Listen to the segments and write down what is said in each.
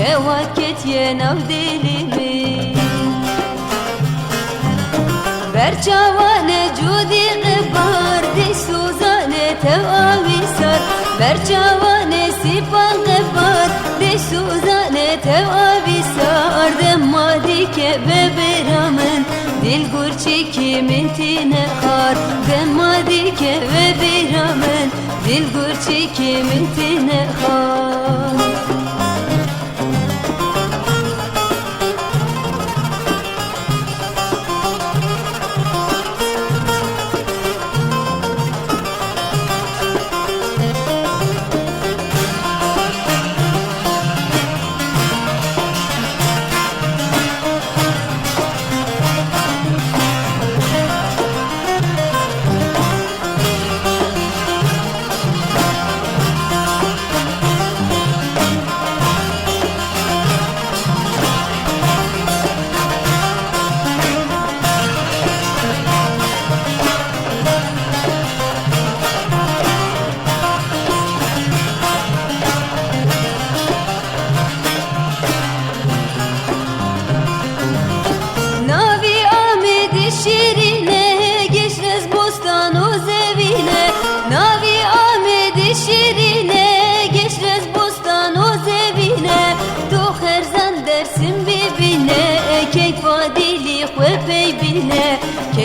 هواكت يناو دلمي برچاوانه جودی قبار دی سوزانه تواوی سر برچاوانه سیپان قبار دی سوزانه تواوی سر دمادی که ببرامن دل گرچی کی من تینه خار دمادی که ببرامن دل گرچی کی من تینه خار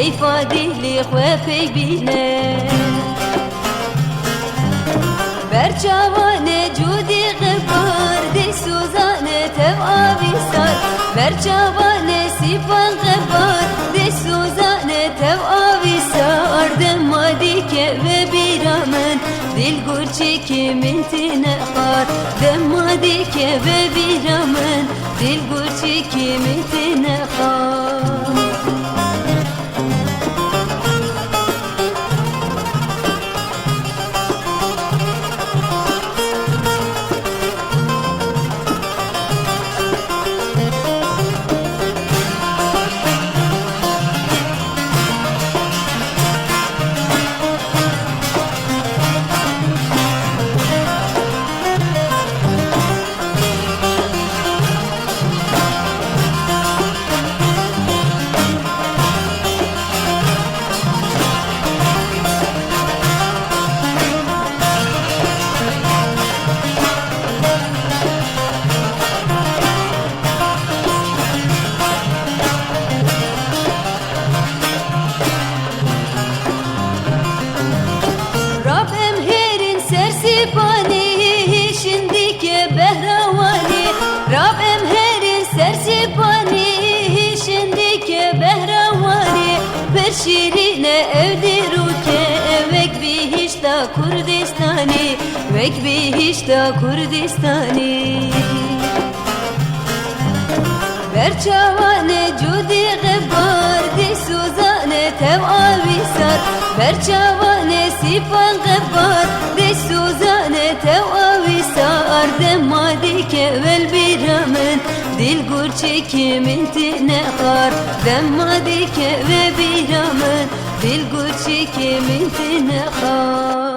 كيف دلی خوی بینه برچاوانه جودی غبار دی سوزانه تواوی سر برچاوانه سیپان غبار دی سوزانه تواوی سر دمادی که و بیرامن دل گرچی که من تنخار دمادی که و بیرامن دل گرچی که من تنخار شیرینه evdiru ke vek bihişta Kurdistani vek bihişta Kurdistani berçavane cudi gıbar di suzane tevavi sar berçavane sipan gıbar di suzane tevavi sar demadi ke vel biramen dil gurçi kimin tine khar demadi ke ve biramen dil gurçi kimin tine khar